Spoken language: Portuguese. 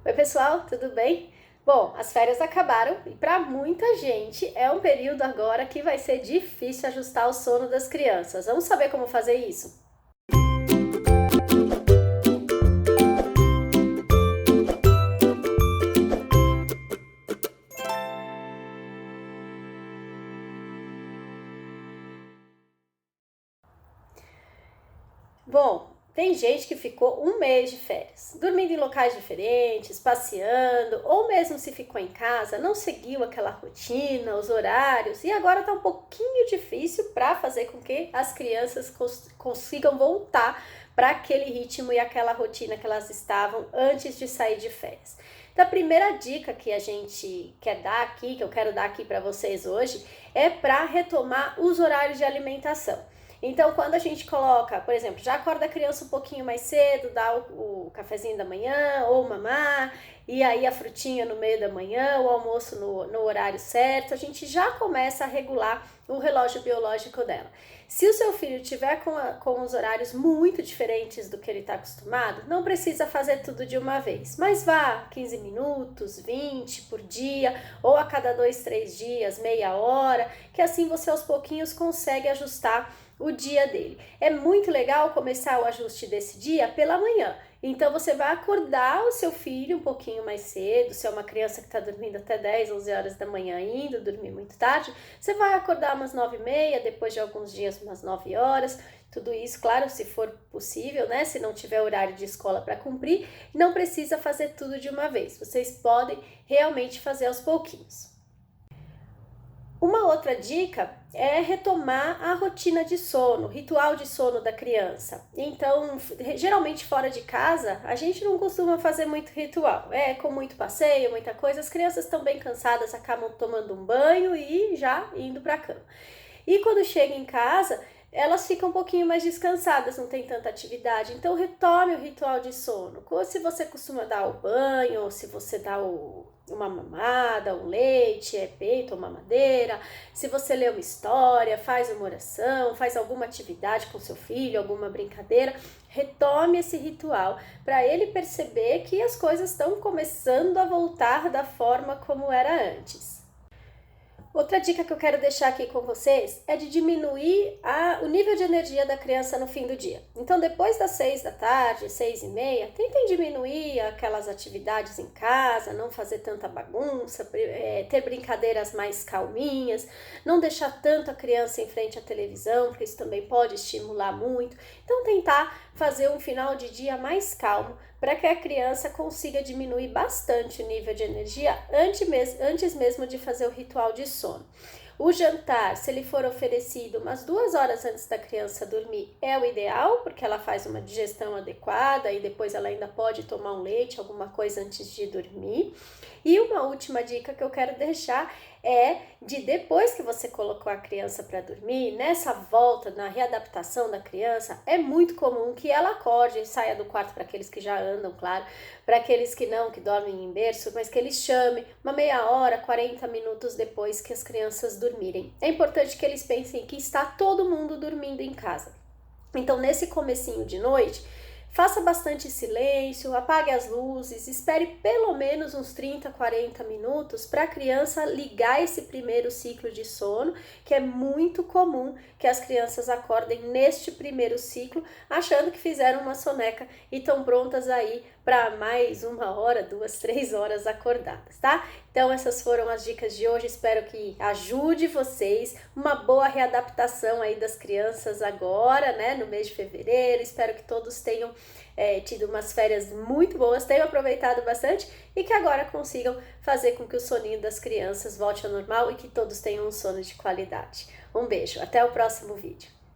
Oi, pessoal, tudo bem? Bom, as férias acabaram e para muita gente é um período agora que vai ser difícil ajustar o sono das crianças. Vamos saber como fazer isso? Bom, tem gente que ficou um mês de férias, dormindo em locais diferentes, passeando, ou mesmo se ficou em casa, não seguiu aquela rotina, os horários, e agora está um pouquinho difícil para fazer com que as crianças consigam voltar para aquele ritmo e aquela rotina que elas estavam antes de sair de férias. Então, a primeira dica que a gente quer dar aqui, que eu quero dar aqui para vocês hoje, é para retomar os horários de alimentação. Então, quando a gente coloca, por exemplo, já acorda a criança um pouquinho mais cedo, dá o cafezinho da manhã ou mamar, e aí a frutinha no meio da manhã, o almoço no horário certo, a gente já começa a regular o relógio biológico dela. Se o seu filho tiver com os horários muito diferentes do que ele está acostumado, não precisa fazer tudo de uma vez, mas vá 15 minutos, 20 por dia, ou a cada 2, 3 dias, meia hora, que assim você aos pouquinhos consegue ajustar o dia dele. É muito legal começar o ajuste desse dia pela manhã. Então você vai acordar o seu filho um pouquinho mais cedo, se é uma criança que está dormindo até 10, 11 horas da manhã indo dormir muito tarde, você vai acordar umas 9h30, depois de alguns dias umas 9 horas, tudo isso, claro, se for possível, né? Se não tiver horário de escola para cumprir, não precisa fazer tudo de uma vez, vocês podem realmente fazer aos pouquinhos. Uma outra dica é retomar a rotina de sono, o ritual de sono da criança. Então, geralmente fora de casa, a gente não costuma fazer muito ritual. É com muito passeio, muita coisa. As crianças estão bem cansadas, acabam tomando um banho e já indo para a cama. E quando chega em casa, elas ficam um pouquinho mais descansadas, não tem tanta atividade. Então retome o ritual de sono. Se você costuma dar o banho, ou se você dá uma mamada, um leite, peito ou mamadeira, se você lê uma história, faz uma oração, faz alguma atividade com seu filho, alguma brincadeira, retome esse ritual para ele perceber que as coisas estão começando a voltar da forma como era antes. Outra dica que eu quero deixar aqui com vocês é de diminuir o nível de energia da criança no fim do dia. Então, depois das 6 da tarde, 6h30, tentem diminuir aquelas atividades em casa, não fazer tanta bagunça, ter brincadeiras mais calminhas, não deixar tanto a criança em frente à televisão, porque isso também pode estimular muito. Então, tentar fazer um final de dia mais calmo, para que a criança consiga diminuir bastante o nível de energia antes mesmo de fazer o ritual de sono. O jantar, se ele for oferecido umas 2 horas antes da criança dormir, é o ideal, porque ela faz uma digestão adequada e depois ela ainda pode tomar um leite, alguma coisa antes de dormir. E uma última dica que eu quero deixar é de depois que você colocou a criança para dormir, nessa volta, na readaptação da criança, é muito comum que ela acorde e saia do quarto, para aqueles que já andam, claro, para aqueles que não, que dormem em berço, mas que eles chamem uma meia hora, 40 minutos depois que as crianças dormirem. É importante que eles pensem que está todo mundo dormindo em casa. Então, nesse comecinho de noite, faça bastante silêncio, apague as luzes, espere pelo menos uns 30, 40 minutos para a criança ligar esse primeiro ciclo de sono, que é muito comum que as crianças acordem neste primeiro ciclo, achando que fizeram uma soneca e estão prontas aí para mais 1 hora, 2, 3 horas acordadas, tá? Então essas foram as dicas de hoje, espero que ajude vocês, uma boa readaptação aí das crianças agora, né, no mês de fevereiro, espero que todos tenham tido umas férias muito boas, tenham aproveitado bastante e que agora consigam fazer com que o soninho das crianças volte ao normal e que todos tenham um sono de qualidade. Um beijo, até o próximo vídeo.